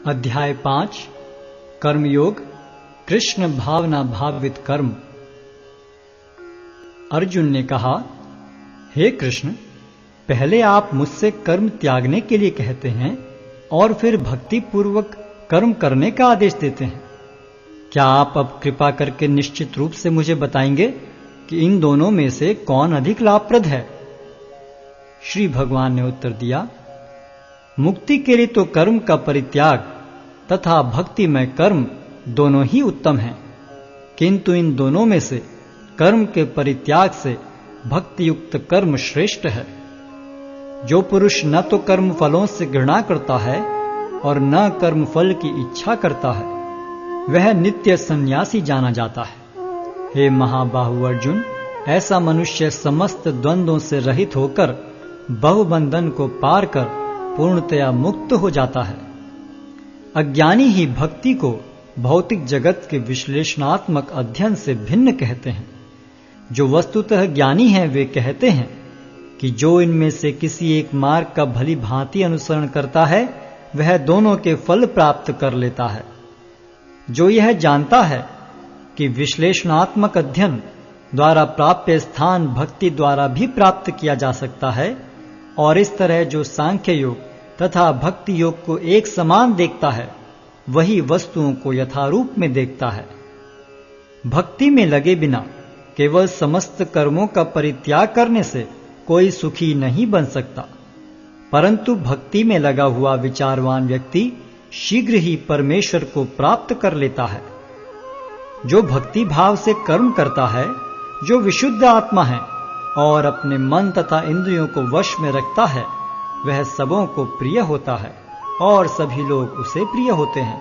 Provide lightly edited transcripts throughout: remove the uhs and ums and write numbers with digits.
अध्याय 5 कर्मयोग कृष्ण भावना भावित कर्म। अर्जुन ने कहा, हे कृष्ण, पहले आप मुझसे कर्म त्यागने के लिए कहते हैं और फिर भक्ति पूर्वक कर्म करने का आदेश देते हैं। क्या आप अब कृपा करके निश्चित रूप से मुझे बताएंगे कि इन दोनों में से कौन अधिक लाभप्रद है? श्री भगवान ने उत्तर दिया, मुक्ति के लिए तो कर्म का परित्याग तथा भक्ति में कर्म दोनों ही उत्तम हैं, किंतु इन दोनों में से कर्म के परित्याग से भक्ति युक्त कर्म श्रेष्ठ है। जो पुरुष न तो कर्म फलों से घृणा करता है और न कर्म फल की इच्छा करता है, वह नित्य सन्यासी जाना जाता है। हे महाबाहु अर्जुन, ऐसा मनुष्य समस्त द्वंद्वों से रहित होकर बहुबंधन को पार कर पूर्णतया मुक्त हो जाता है। अज्ञानी ही भक्ति को भौतिक जगत के विश्लेषणात्मक अध्ययन से भिन्न कहते हैं। जो वस्तुतः ज्ञानी हैं वे कहते हैं कि जो इनमें से किसी एक मार्ग का भली भांति अनुसरण करता है वह दोनों के फल प्राप्त कर लेता है। जो यह जानता है कि विश्लेषणात्मक अध्ययन द्वारा प्राप्य स्थान भक्ति द्वारा भी प्राप्त किया जा सकता है, और इस तरह जो सांख्य योग तथा भक्ति योग को एक समान देखता है वही वस्तुओं को यथारूप में देखता है। भक्ति में लगे बिना केवल समस्त कर्मों का परित्याग करने से कोई सुखी नहीं बन सकता, परंतु भक्ति में लगा हुआ विचारवान व्यक्ति शीघ्र ही परमेश्वर को प्राप्त कर लेता है। जो भक्ति भाव से कर्म करता है, जो विशुद्ध आत्मा है और अपने मन तथा इंद्रियों को वश में रखता है, वह सबों को प्रिय होता है और सभी लोग उसे प्रिय होते हैं।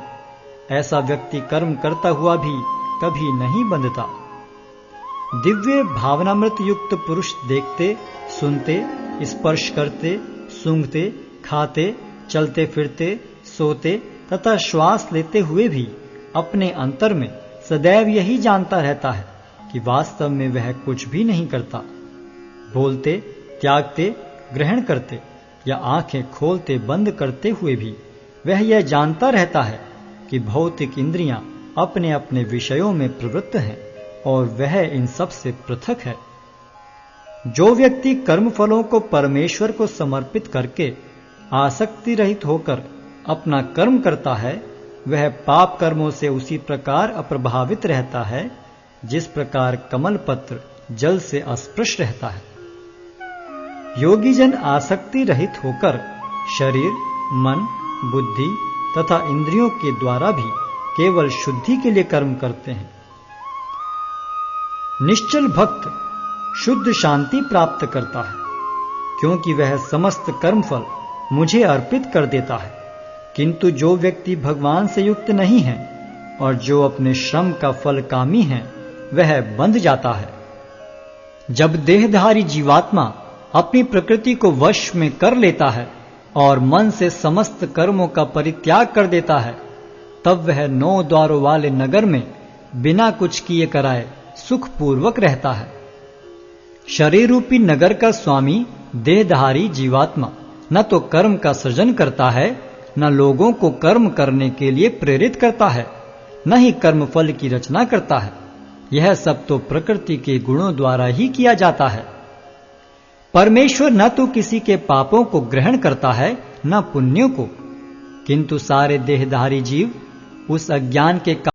ऐसा व्यक्ति कर्म करता हुआ भी कभी नहीं बंधता। दिव्य भावनामृत युक्त पुरुष देखते, सुनते, स्पर्श करते, सूंघते, खाते, चलते फिरते, सोते तथा श्वास लेते हुए भी अपने अंतर में सदैव यही जानता रहता है कि वास्तव में वह कुछ भी नहीं करता। बोलते, त्यागते, ग्रहण करते या आंखें खोलते बंद करते हुए भी वह यह जानता रहता है कि भौतिक इंद्रियां अपने अपने विषयों में प्रवृत्त हैं और वह इन सब से पृथक है। जो व्यक्ति कर्म फलों को परमेश्वर को समर्पित करके आसक्ति रहित होकर अपना कर्म करता है, वह पाप कर्मों से उसी प्रकार अप्रभावित रहता है जिस प्रकार कमल पत्र जल से अस्पृश रहता है। योगी जन आसक्ति रहित होकर शरीर, मन, बुद्धि तथा इंद्रियों के द्वारा भी केवल शुद्धि के लिए कर्म करते हैं। निश्चल भक्त शुद्ध शांति प्राप्त करता है, क्योंकि वह समस्त कर्मफल मुझे अर्पित कर देता है। किंतु जो व्यक्ति भगवान से युक्त नहीं है और जो अपने श्रम का फल कामी है, वह बंध जाता है। जब देहधारी जीवात्मा अपनी प्रकृति को वश में कर लेता है और मन से समस्त कर्मों का परित्याग कर देता है, तब वह 9 द्वारों वाले नगर में बिना कुछ किए कराए सुखपूर्वक रहता है। शरीर रूपी नगर का स्वामी देहधारी जीवात्मा न तो कर्म का सृजन करता है, न लोगों को कर्म करने के लिए प्रेरित करता है, न ही कर्म फल की रचना करता है। यह सब तो प्रकृति के गुणों द्वारा ही किया जाता है। परमेश्वर न तो किसी के पापों को ग्रहण करता है न पुण्यों को, किंतु सारे देहधारी जीव उस अज्ञान के